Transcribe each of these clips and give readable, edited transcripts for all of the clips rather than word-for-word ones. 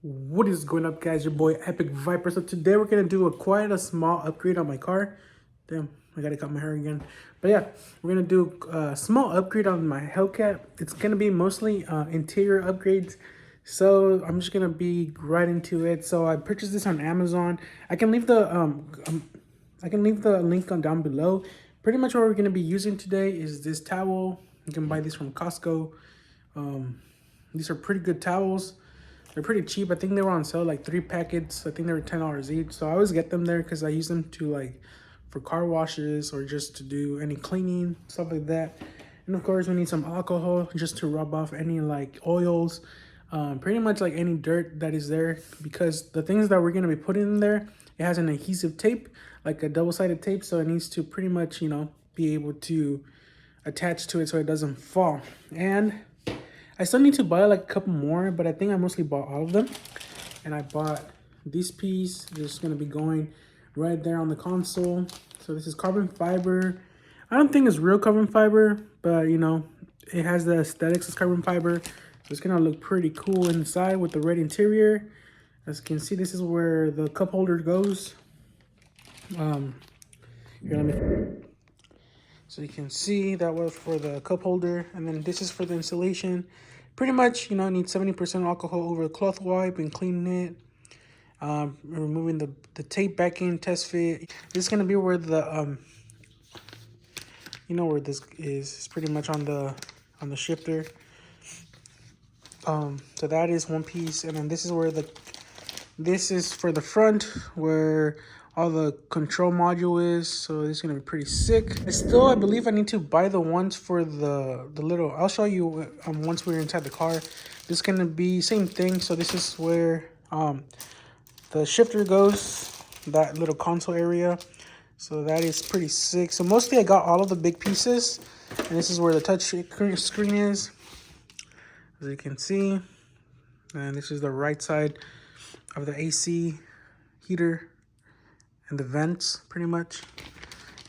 What is going up, guys? Your boy Epic Viper. So today we're gonna do quite a small upgrade on my car. Damn, I gotta cut my hair again. But yeah, we're gonna do a small upgrade on my Hellcat. It's gonna be mostly interior upgrades. So I'm just gonna be right into it. So I purchased this on Amazon. I can leave the link on down below. Pretty much what we're gonna be using today is this towel. You can buy these from Costco. These are pretty good towels. They're pretty cheap. I think they were on sale, like 3 packets. I think they were $10 each. So I always get them there because I use them to like for car washes or just to do any cleaning, stuff like that. And of course we need some alcohol just to rub off any like oils, pretty much like any dirt that is there, because the things that we're going to be putting in there, it has an adhesive tape, like a double-sided tape. So it needs to pretty much, be able to attach to it so it doesn't fall. And I still need to buy like a couple more, but I think I mostly bought all of them. And I bought this piece. Just gonna be going right there on the console. So this is carbon fiber. I don't think it's real carbon fiber, but it has the aesthetics of carbon fiber. So it's gonna look pretty cool inside with the red interior. As you can see, this is where the cup holder goes. Here, let me. So you can see that was for the cup holder, and then this is for the insulation. Pretty much, need 70% alcohol over a cloth wipe and cleaning it. Removing the tape back in, test fit. This is gonna be where the where this is. It's pretty much on the shifter. So that is one piece, and then this is where this is for the front, where all the control module is. So this is gonna be pretty sick. I believe I need to buy the ones for the little. I'll show you once we're inside the car. This is gonna be same thing. So this is where the shifter goes, that little console area. So that is pretty sick. So mostly I got all of the big pieces, and this is where the touch screen is, as you can see. And this is the right side of the AC heater and the vents, pretty much.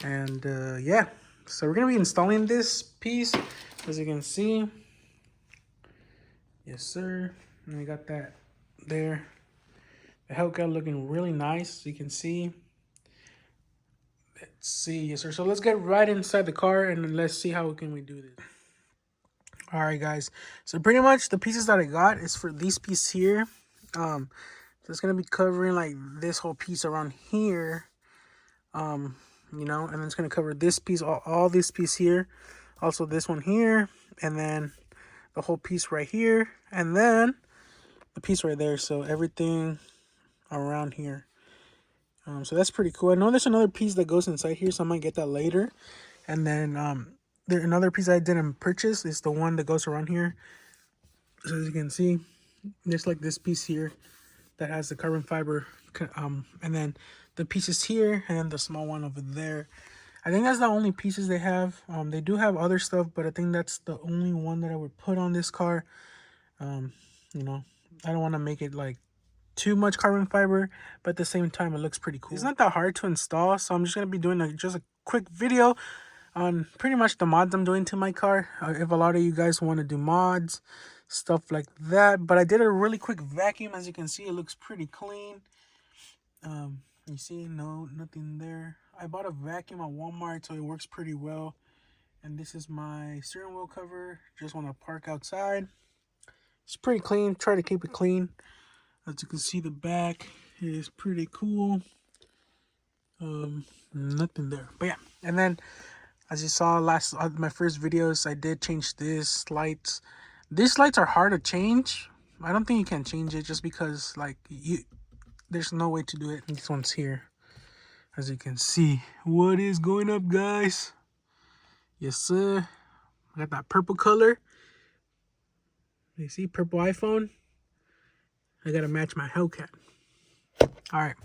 And yeah, so we're gonna be installing this piece, as you can see. Yes sir. And we got that there. The Hellcat looking really nice, as you can see. Let's see. Yes sir. So let's get right inside the car and let's see how we do this. All right guys, so pretty much the pieces that I got is for this piece here. So it's gonna be covering like this whole piece around here, and then it's gonna cover this piece, all this piece here, also this one here, and then the whole piece right here, and then the piece right there. So everything around here. So that's pretty cool. I know there's another piece that goes inside here, so I might get that later. And then another piece I didn't purchase is the one that goes around here. So as you can see, there's like this piece here that has the carbon fiber, and then the pieces here, and then the small one over there. I think that's the only pieces they have. They do have other stuff, but I think that's the only one that I would put on this car. I don't want to make it like too much carbon fiber, but at the same time it looks pretty cool. It's not that hard to install, so I'm just gonna be doing just a quick video on pretty much the mods I'm doing to my car. If a lot of you guys want to do mods, stuff like that, but I did a really quick vacuum. As you can see, it looks pretty clean. You see, nothing there. I bought a vacuum at Walmart, so it works pretty well. And this is my steering wheel cover. Just want to park outside. It's pretty clean. Try to keep it clean. As you can see, the back is pretty cool. Nothing there, but yeah. And then, as you saw my first videos, I did change this lights. These lights are hard to change. I don't think you can change it just because there's no way to do it. This one's here, as you can see. What is going up, guys? Yes sir. I got that purple color. You see, purple iPhone. I gotta match my Hellcat. All right.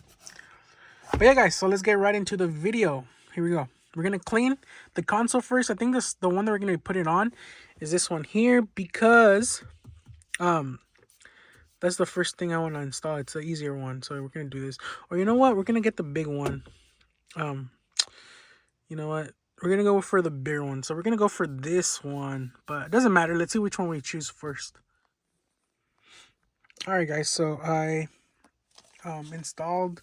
But yeah, guys, so let's get right into the video. Here we go. We're gonna clean the console first. I think the one that we're gonna put it on is this one here, because that's the first thing I want to install. It's the easier one, so we're gonna do this. Or you know what? We're gonna get the big one. You know what? We're gonna go for the bigger one. So we're gonna go for this one, but it doesn't matter. Let's see which one we choose first. All right, guys. So I installed.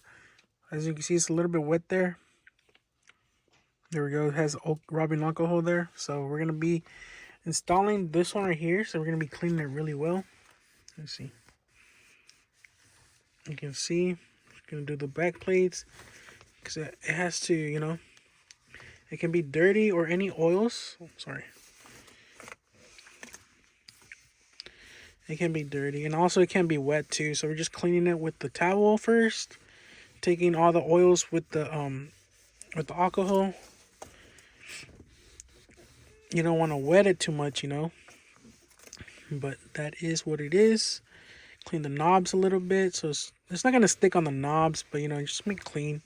As you can see, it's a little bit wet there. There we go. It has rubbing alcohol there. So we're gonna be installing this one right here. So we're gonna be cleaning it really well. Let's see. You can see. Gonna do the back plates because it has to, you know, it can be dirty or any oils. Oh, sorry. It can be dirty, and also it can be wet too. So we're just cleaning it with the towel first, taking all the oils with the alcohol. You don't want to wet it too much, you know. But that is what it is. Clean the knobs a little bit, so it's not gonna stick on the knobs, but you know, just make it clean.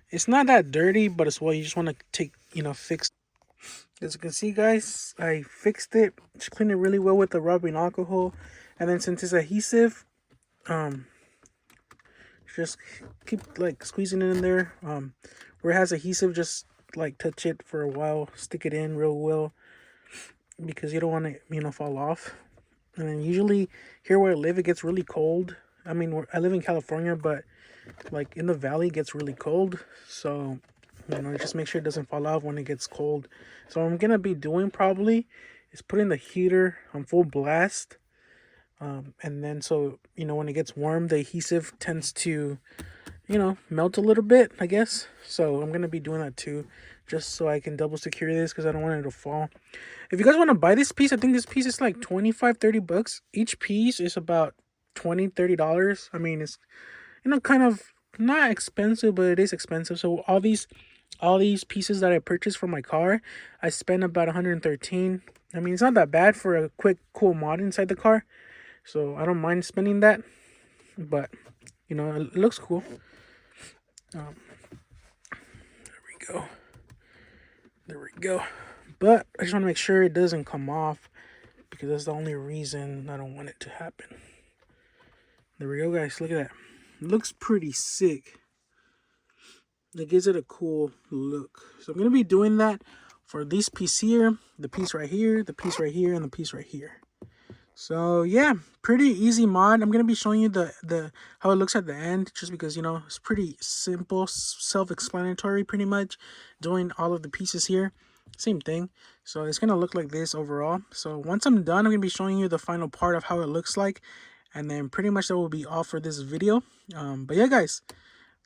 It's not that dirty, but it's what you just want to take, you know, fix. As you can see, guys, I fixed it. Just cleaned it really well with the rubbing alcohol, and then since it's adhesive, just keep like squeezing it in there. Where it has adhesive, just like touch it for a while, stick it in real well, because you don't want to, you know, fall off. And then usually here where I live, it gets really cold. I mean, I live in California, but like in the valley, it gets really cold. So, you know, just make sure it doesn't fall off when it gets cold. So what I'm gonna be doing probably is putting the heater on full blast. And then so, you know, when it gets warm, the adhesive tends to, you know, melt a little bit, I guess. So I'm gonna be doing that too, just so I can double secure this because I don't want it to fall. If you guys want to buy this piece, I think this piece is like 25-30 bucks. Each piece is about $20-$30. I mean, it's, you know, kind of not expensive, but it is expensive. So all these pieces that I purchased for my car, I spent about 113. I mean, it's not that bad for a quick cool mod inside the car, so I don't mind spending that. But you know, it looks cool. There we go. There we go. But I just want to make sure it doesn't come off, because that's the only reason I don't want it to happen. There we go, guys. Look at that. It looks pretty sick. It gives it a cool look. So I'm going to be doing that for this piece here, the piece right here, the piece right here, and the piece right here. So yeah, pretty easy mod. I'm going to be showing you the how it looks at the end, just because, you know, it's pretty simple, self-explanatory pretty much, doing all of the pieces here. Same thing. So it's going to look like this overall. So once I'm done, I'm going to be showing you the final part of how it looks like. And then pretty much that will be all for this video. But yeah, guys,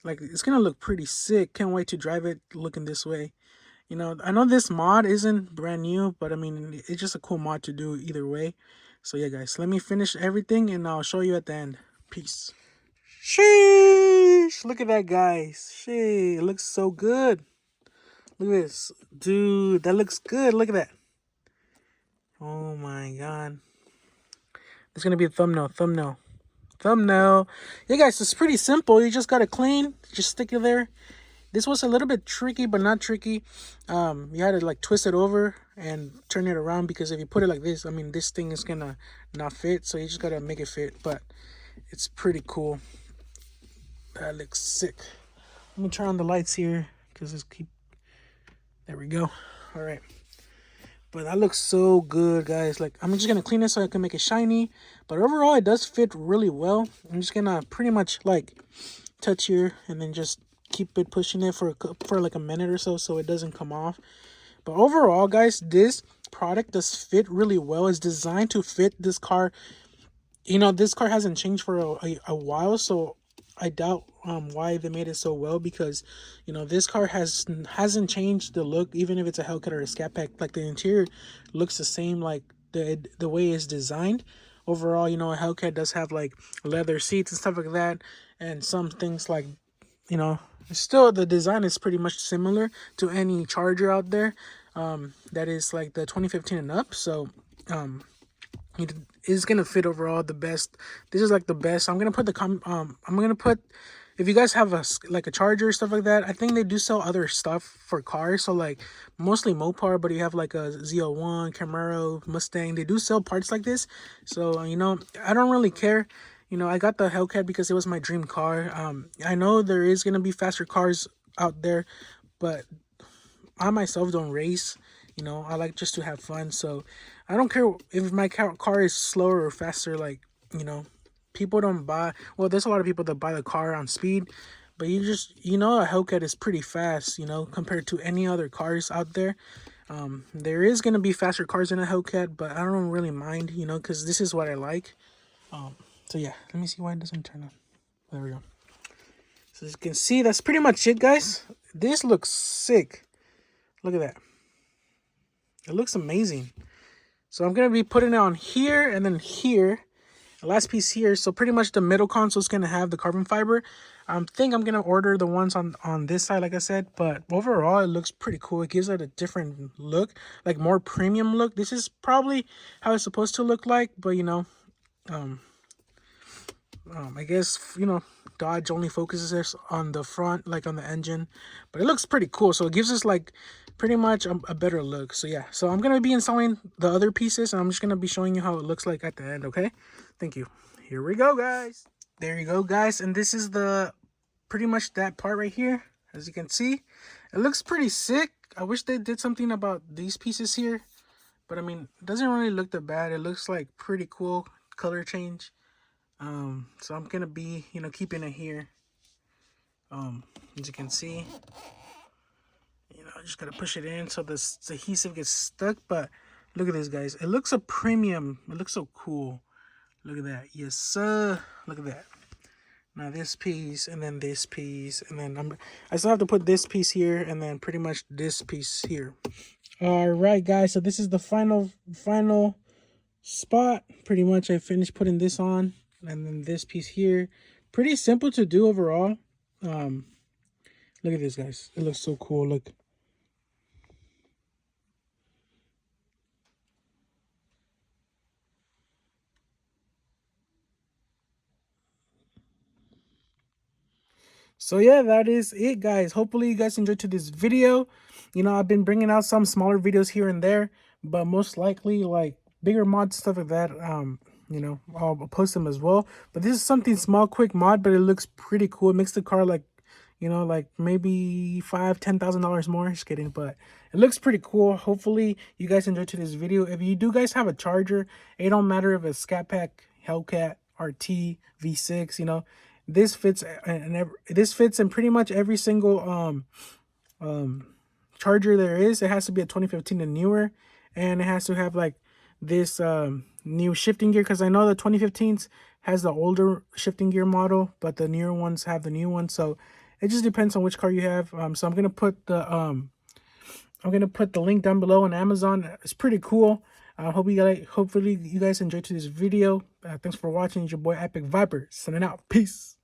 like, it's going to look pretty sick. Can't wait to drive it looking this way. You know, I know this mod isn't brand new, but I mean, it's just a cool mod to do either way. So yeah, guys, let me finish everything and I'll show you at the end. Peace. Sheesh! Look at that, guys. Shit, it looks so good. Look at this. Dude, that looks good. Look at that. Oh my god. It's going to be a thumbnail. Yeah, guys, it's pretty simple. You just got to clean. Just stick it there. This was a little bit tricky, but not tricky. You had to like twist it over and turn it around, because if you put it like this, I mean, this thing is going to not fit. So you just got to make it fit. But it's pretty cool. That looks sick. Let me turn on the lights here, because it's keep... There we go. All right. But that looks so good, guys. Like, I'm just going to clean it so I can make it shiny. But overall, it does fit really well. I'm just going to pretty much, like, touch here and then just keep it pushing it for like a minute or so it doesn't come off. But overall, guys, this product does fit really well. It's designed to fit this car. You know, this car hasn't changed for a while, so I doubt why they made it so well, because, you know, this car hasn't changed the look, even if it's a Hellcat or a Scat Pack. Like, the interior looks the same, like the way it's designed. Overall, you know, a Hellcat does have like leather seats and stuff like that, and some things like, you know, still the design is pretty much similar to any Charger out there that is like the 2015 and up. So it is gonna fit overall the best. This is like the best. I'm gonna put if you guys have a Charger, stuff like that, I think they do sell other stuff for cars. So like mostly Mopar, but you have like a Z01, Camaro, Mustang. They do sell parts like this. So, you know, I don't really care. You know, I got the Hellcat because it was my dream car. I know there is gonna be faster cars out there, but I myself don't race. You know, I like just to have fun. So I don't care if my car is slower or faster. Like, you know, people don't buy, well, there's a lot of people that buy the car on speed, but you know, a Hellcat is pretty fast, you know, compared to any other cars out there. There is going to be faster cars in a Hellcat, but I don't really mind, you know, because this is what I like. So yeah, let me see why it doesn't turn on. There we go. So as you can see, that's pretty much it, guys. This looks sick. Look at that. It looks amazing. So I'm going to be putting it on here and then here. The last piece here. So pretty much the middle console is going to have the carbon fiber. I think I'm going to order the ones on this side, like I said. But overall, it looks pretty cool. It gives it a different look, like more premium look. This is probably how it's supposed to look like. But, you know, I guess, you know, Dodge only focuses on the front, like on the engine, but it looks pretty cool. So it gives us like pretty much a better look. So yeah, so I'm going to be installing the other pieces, and I'm just going to be showing you how it looks like at the end. Okay, thank you. Here we go, guys. There you go, guys. And this is the pretty much that part right here. As you can see, it looks pretty sick. I wish they did something about these pieces here, but I mean, it doesn't really look that bad. It looks like pretty cool color change. So I'm gonna be, you know, keeping it here. As you can see, you know, I just gotta push it in so this adhesive gets stuck. But look at this, guys. It looks a premium. It looks so cool. Look at that. Yes, sir. Look at that. Now this piece, and then this piece, and then I still have to put this piece here, and then pretty much this piece here. All right, guys. So this is the final spot. Pretty much, I finished putting this on. And then this piece here, pretty simple to do overall. Look at this, guys. It looks so cool. Look. So yeah, that is it, guys. Hopefully you guys enjoyed this video. You know, I've been bringing out some smaller videos here and there, but most likely like bigger mod stuff like that, you know, I'll post them as well. But this is something small, quick mod, but it looks pretty cool. It makes the car like, you know, like maybe $5,000-$10,000 more. Just kidding, but it looks pretty cool. Hopefully you guys enjoyed this video. If you do guys have a charger, it don't matter if it's Scat Pack, Hellcat, RT, V6, you know, this fits in pretty much every single charger there is. It has to be a 2015 and newer, and it has to have like this new shifting gear, because I know the 2015s has the older shifting gear model, but the newer ones have the new one. So it just depends on which car you have. So I'm gonna put the link down below on Amazon. It's pretty cool. Hopefully you guys enjoyed this video. Thanks for watching. It's your boy Epic Viper signing out. Peace.